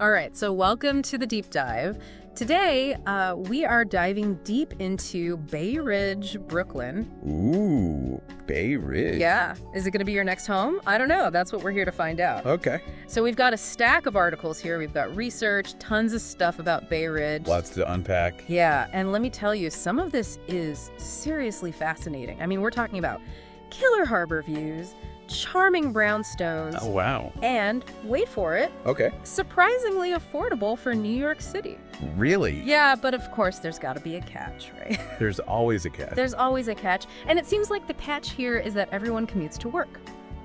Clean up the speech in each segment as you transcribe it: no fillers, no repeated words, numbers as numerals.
All right, so welcome to the deep dive. Today, we are diving deep into Bay Ridge, Brooklyn. Ooh, Bay Ridge. Yeah. Is it going to be your next home? I don't know. That's what we're here to find out. Okay. So we've got a stack of articles here. We've got research, tons of stuff about Bay Ridge. Lots to unpack. Yeah, and let me tell you, some of this is seriously fascinating. I mean, we're talking about killer harbor views, charming brownstones, Oh, wow. and, wait for it, Okay. surprisingly affordable for New York City. Really? Yeah, but of course there's got to be a catch, right? There's always a catch. There's always a catch, and it seems like the catch here is that everyone commutes to work.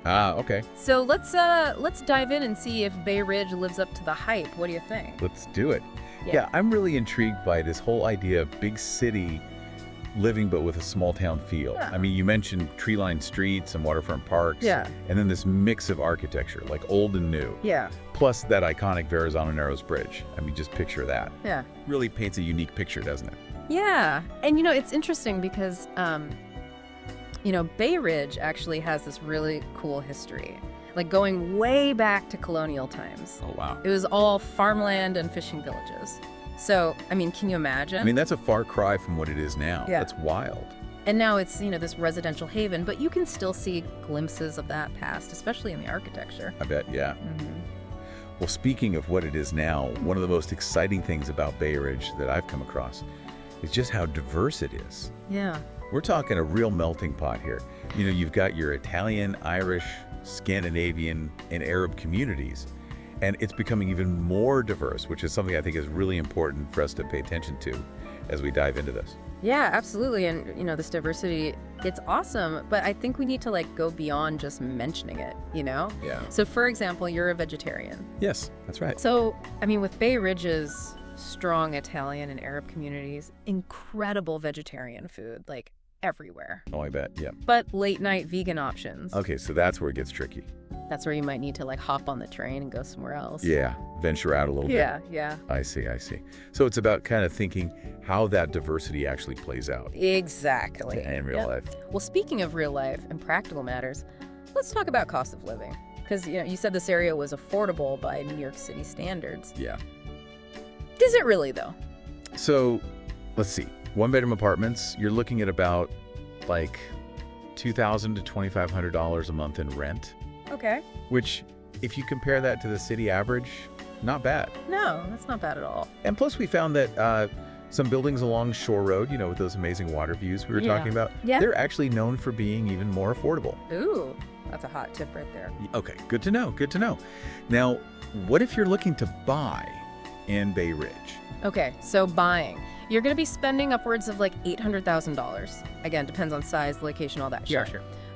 Ah, okay. So let's dive in and see if Bay Ridge lives up to the hype. What do you think? Let's do it. Yeah. Yeah, I'm really intrigued by this whole idea of big city living but with a small town feel. Yeah. I mean, you mentioned tree-lined streets and waterfront parks. Yeah. And then this mix of architecture, like old and new. Yeah, Plus that iconic Verrazano Narrows Bridge. I mean, just picture that. yeah. Really paints a unique picture, doesn't it? Yeah, and it's interesting because, Bay Ridge actually has this really cool history, like going way back to colonial times. Oh, wow. It was all farmland and fishing villages. So, I mean, can you imagine? I mean, that's a far cry from what it is now. Yeah. That's wild. And now it's, this residential haven, but you can still see glimpses of that past, especially in the architecture. I bet, yeah. Mm-hmm. Well, speaking of what it is now, one of the most exciting things about Bay Ridge that I've come across is just how diverse it is. Yeah. We're talking a real melting pot here. You've got your Italian, Irish, Scandinavian, and Arab communities, and it's becoming even more diverse, which is something I think is really important for us to pay attention to as we dive into this. Yeah, absolutely. And, this diversity, it's awesome, but I think we need to, go beyond just mentioning it, Yeah. So, for example, you're a vegetarian. Yes, that's right. So, I mean, with Bay Ridge's strong Italian and Arab communities, incredible vegetarian food, everywhere. Oh, I bet, yeah. But late night vegan options. Okay, so that's where it gets tricky. That's where you might need to hop on the train and go somewhere else. Yeah, venture out a little bit. Yeah. I see. So it's about kind of thinking how that diversity actually plays out Exactly. in real Yep. life. Well, speaking of real life and practical matters, let's talk about cost of living. Because, you said this area was affordable by New York City standards. Yeah. Is it really, though? So let's see. One-bedroom apartments, you're looking at about $2,000 to $2,500 a month in rent, Okay. which if you compare that to the city average, not bad. No, that's not bad at all. And plus we found that some buildings along Shore Road, with those amazing water views we were Yeah. talking about, Yeah. they're actually known for being even more affordable. Ooh, that's a hot tip right there. Okay, good to know. Now, what if you're looking to buy in Bay Ridge? Okay, so buying. You're going to be spending upwards of $800,000. Again, depends on size, location, all that. Sure.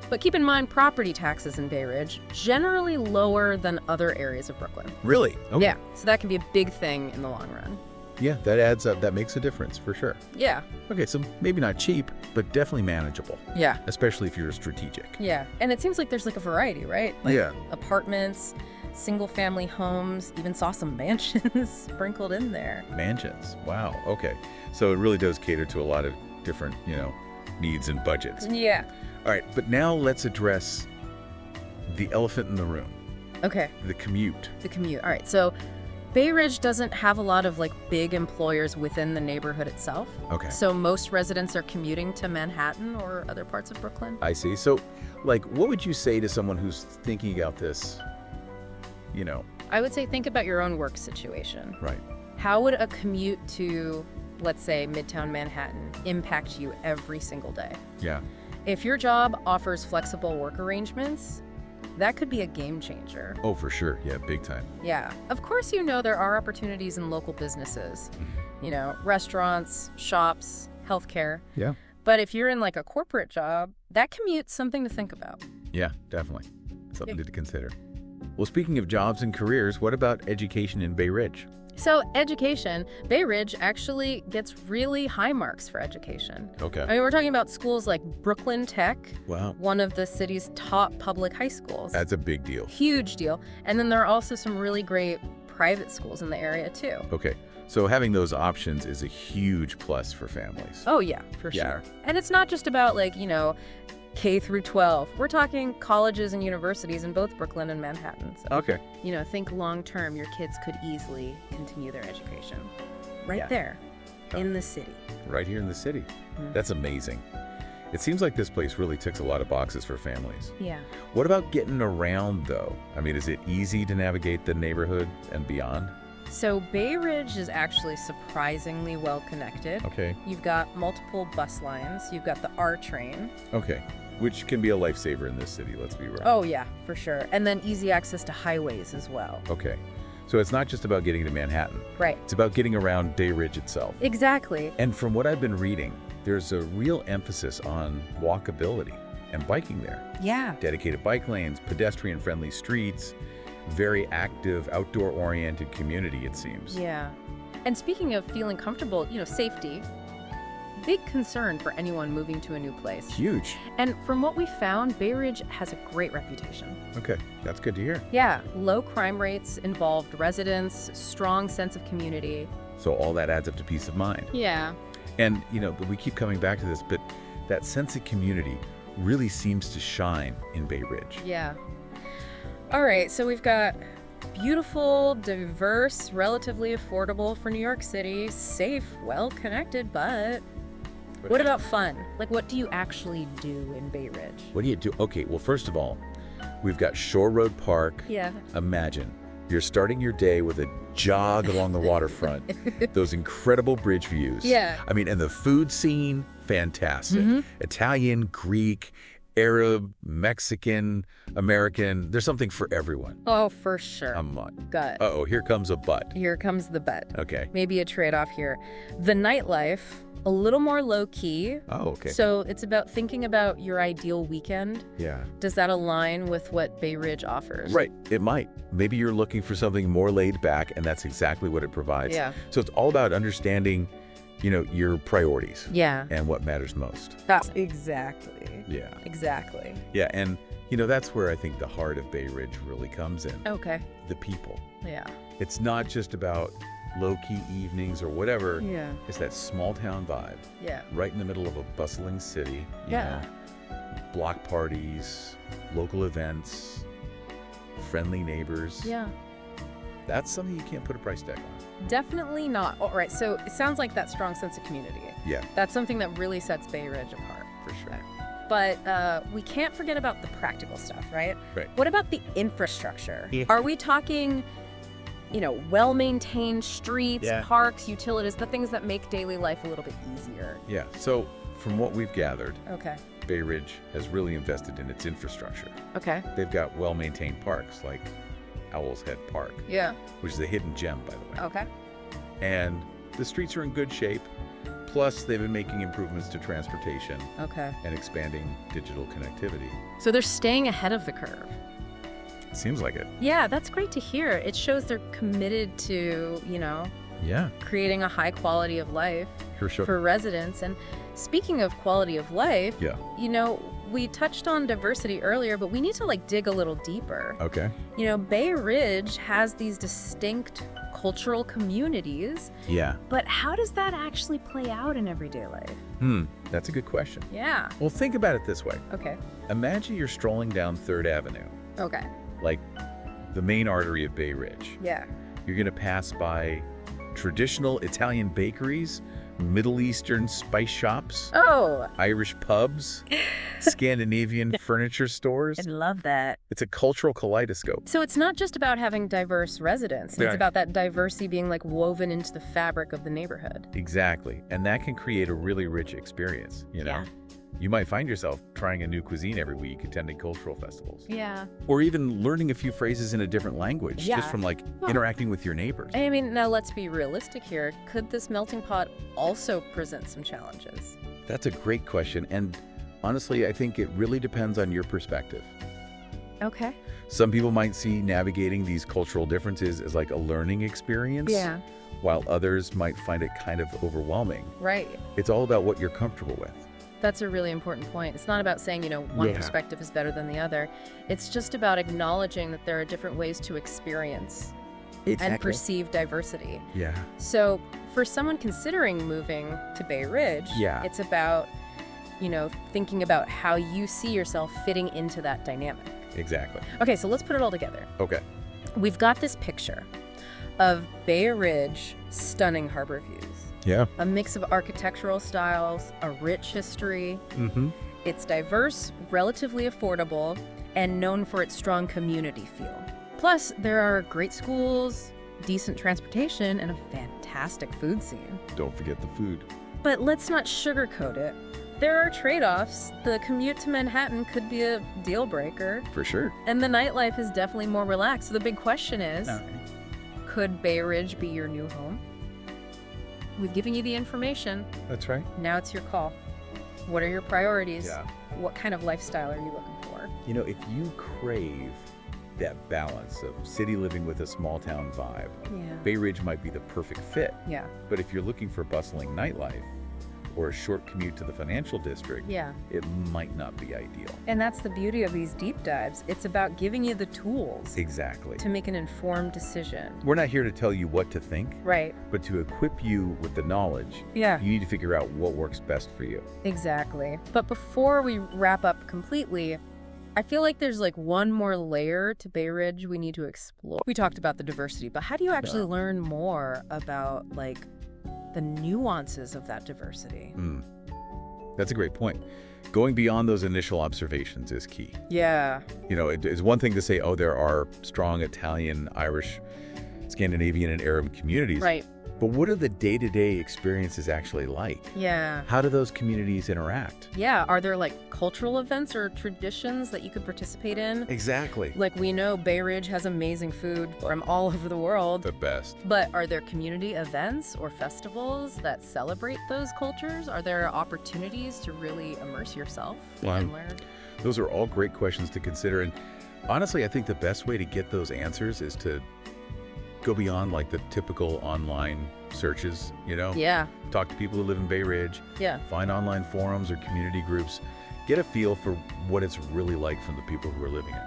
But keep in mind, property taxes in Bay Ridge generally lower than other areas of Brooklyn. Really? Okay. Yeah, so that can be a big thing in the long run. Yeah, that adds up. That makes a difference for sure. Yeah. Okay, so maybe not cheap, but definitely manageable, Yeah. especially if you're strategic. Yeah. And it seems like there's a variety, right? Yeah. Apartments, single family homes, even saw some mansions sprinkled in there. Mansions. Wow. Okay. So it really does cater to a lot of different, needs and budgets. Yeah. All right, but now let's address the elephant in the room, Okay. the commute. The commute. All right. So Bay Ridge doesn't have a lot of big employers within the neighborhood itself. Okay. So most residents are commuting to Manhattan or other parts of Brooklyn. I see. So, what would you say to someone who's thinking about this, I would say think about your own work situation. right? How would a commute to, let's say, Midtown Manhattan impact you every single day? Yeah. If your job offers flexible work arrangements, that could be a game changer. Oh, for sure. Yeah, big time. Yeah. Of course, there are opportunities in local businesses, restaurants, shops, healthcare. Yeah. But if you're in a corporate job, that commute's something to think about. Yeah, definitely. Something to consider. Well, speaking of jobs and careers, what about education in Bay Ridge? So education, Bay Ridge actually gets really high marks for education. Okay. I mean, we're talking about schools like Brooklyn Tech, Wow. one of the city's top public high schools. That's a big deal. Huge deal. And then there are also some really great private schools in the area too. Okay. So having those options is a huge plus for families. Oh yeah, for Yeah. sure. And it's not just about K through 12. We're talking colleges and universities in both Brooklyn and Manhattan. So, Okay. think long term, your kids could easily continue their education right Yeah. there Yeah. in the city. Right here in the city. Mhm. That's amazing. It seems like this place really ticks a lot of boxes for families. Yeah. What about getting around, though? I mean, is it easy to navigate the neighborhood and beyond? So Bay Ridge is actually surprisingly well connected. Okay. You've got multiple bus lines. You've got the R train. Okay. Which can be a lifesaver in this city, let's be real. Oh, yeah, for sure. And then easy access to highways as well. Okay. So it's not just about getting to Manhattan. Right. It's about getting around Bay Ridge itself. Exactly. And from what I've been reading, there's a real emphasis on walkability and biking there. Yeah. Dedicated bike lanes, pedestrian-friendly streets, very active, outdoor-oriented community, it seems. Yeah. And speaking of feeling comfortable, safety, big concern for anyone moving to a new place. Huge. And from what we found, Bay Ridge has a great reputation. Okay, that's good to hear. Yeah, low crime rates, involved residents, strong sense of community. So all that adds up to peace of mind. Yeah. And, but we keep coming back to this, but that sense of community really seems to shine in Bay Ridge. Yeah. All right, so we've got beautiful, diverse, relatively affordable for New York City, safe, well-connected, but what about fun? Like, what do you actually do in Bay Ridge? What do you do? Okay, well, first of all, we've got Shore Road Park. Yeah. Imagine you're starting your day with a jog along the waterfront, those incredible bridge views. Yeah. I mean, and the food scene, fantastic. Italian, Greek, Arab, Mexican, American. There's something for everyone. Oh, for sure. Gut. Uh-oh, here comes a but. Here comes the but. Okay. Maybe a trade-off here. The nightlife, a little more low-key. Oh, okay. So it's about thinking about your ideal weekend. Yeah. Does that align with what Bay Ridge offers? Right, it might. Maybe you're looking for something more laid back, and that's exactly what it provides. Yeah. So it's all about understanding, your priorities. Yeah. And what matters most. Exactly. Yeah. Exactly. Yeah, and, that's where I think the heart of Bay Ridge really comes in. Okay. The people. Yeah. It's not just about low-key evenings or whatever. Yeah. It's that small-town vibe, Yeah. right in the middle of a bustling city. Yeah. Block parties, local events, friendly neighbors. Yeah. That's something you can't put a price tag on. Definitely not. All right. So it sounds like that strong sense of community. Yeah, That's something that really sets Bay Ridge apart. for sure. But we can't forget about the practical stuff, right? Right. What about the infrastructure? Yeah. Are we talking, well-maintained streets, Yeah. parks, utilities, the things that make daily life a little bit easier? Yeah, so from what we've gathered, Okay. Bay Ridge has really invested in its infrastructure. Okay. They've got well-maintained parks like Owl's Head Park, Yeah. which is a hidden gem, by the way. Okay. And the streets are in good shape. Plus, they've been making improvements to transportation Okay. and expanding digital connectivity. So they're staying ahead of the curve. Seems like it. Yeah, that's great to hear. It shows they're committed to, Yeah, creating a high quality of life for sure. for residents. And speaking of quality of life, Yeah. we touched on diversity earlier, but we need to dig a little deeper. Okay. Bay Ridge has these distinct cultural communities, Yeah. but how does that actually play out in everyday life? That's a good question. Yeah. Well, think about it this way. Okay. Imagine you're strolling down 3rd Avenue, Okay. like the main artery of Bay Ridge. Yeah. You're going to pass by traditional Italian bakeries, Middle Eastern spice shops, Oh, Irish pubs, Scandinavian furniture stores. I love that. It's a cultural kaleidoscope. So it's not just about having diverse residents. It's Yeah. about that diversity being woven into the fabric of the neighborhood. Exactly. And that can create a really rich experience, Yeah. You might find yourself trying a new cuisine every week, attending cultural festivals, Yeah. or even learning a few phrases in a different language Yeah. just from interacting with your neighbors. I mean, now let's be realistic here. Could this melting pot also present some challenges? That's a great question. And honestly, I think it really depends on your perspective. Okay. Some people might see navigating these cultural differences as like a learning experience, Yeah. while others might find it kind of overwhelming. Right. It's all about what you're comfortable with. That's a really important point. It's not about saying, one Yeah. perspective is better than the other. It's just about acknowledging that there are different ways to experience and perceive diversity. Yeah. So for someone considering moving to Bay Ridge, Yeah. it's about, thinking about how you see yourself fitting into that dynamic. Exactly. Okay, so let's put it all together. Okay. We've got this picture of Bay Ridge, stunning harbor views, Yeah. a mix of architectural styles, a rich history. Mm-hmm. It's diverse, relatively affordable, and known for its strong community feel. Plus, there are great schools, decent transportation, and a fantastic food scene. Don't forget the food. But let's not sugarcoat it. There are trade-offs. The commute to Manhattan could be a deal breaker, For sure. and the nightlife is definitely more relaxed. So the big question is, could Bay Ridge be your new home? We've given you the information. That's right. Now it's your call. What are your priorities? Yeah. What kind of lifestyle are you looking for? If you crave that balance of city living with a small town vibe, Yeah. Bay Ridge might be the perfect fit. Yeah. But if you're looking for bustling nightlife or a short commute to the financial district, Yeah. it might not be ideal. And that's the beauty of these deep dives. It's about giving you the tools Exactly. to make an informed decision. We're not here to tell you what to think, Right. but to equip you with the knowledge. Yeah. You need to figure out what works best for you. Exactly. But before we wrap up completely, I feel like there's one more layer to Bay Ridge we need to explore. We talked about the diversity, but how do you actually learn more about the nuances of that diversity? That's a great point. Going beyond those initial observations is key. Yeah. It is one thing to say, oh, there are strong Italian, Irish, Scandinavian, and Arab communities. Right. But what are the day-to-day experiences actually like? Yeah. How do those communities interact? Yeah. Are there cultural events or traditions that you could participate in? Exactly. We know Bay Ridge has amazing food from all over the world. The best. But are there community events or festivals that celebrate those cultures? Are there opportunities to really immerse yourself and learn? Those are all great questions to consider. And honestly, I think the best way to get those answers is to go beyond the typical online searches, Yeah. Talk to people who live in Bay Ridge, Yeah. find online forums or community groups, get a feel for what it's really like from the people who are living it.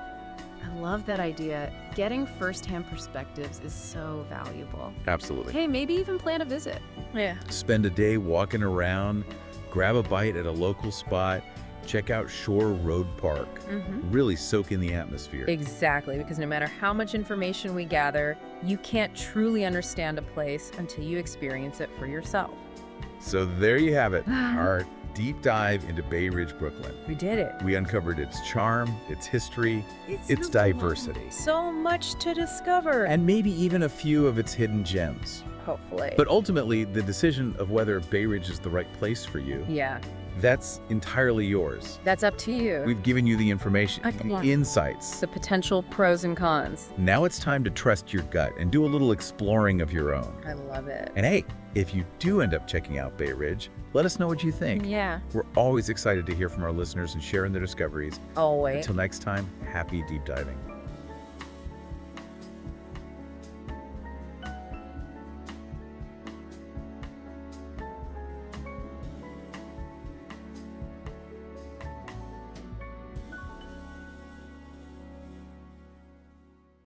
I love that idea. Getting firsthand perspectives is so valuable. Absolutely. Hey, maybe even plan a visit. Yeah. Spend a day walking around, grab a bite at a local spot, check out Shore Road Park. Really soak in the atmosphere. Exactly, because no matter how much information we gather, you can't truly understand a place until you experience it for yourself. So there you have it, our deep dive into Bay Ridge, Brooklyn. We did it. We uncovered its charm, its history, its diversity, So much to discover. and maybe even a few of its hidden gems. Hopefully. But ultimately, the decision of whether Bay Ridge is the right place for you, yeah, that's entirely yours. that's up to you. We've given you the information, Okay. the insights. The potential pros and cons. Now it's time to trust your gut and do a little exploring of your own. I love it. And hey, if you do end up checking out Bay Ridge, let us know what you think. Yeah, We're always excited to hear from our listeners and sharing their discoveries. always. Until next time, happy deep diving.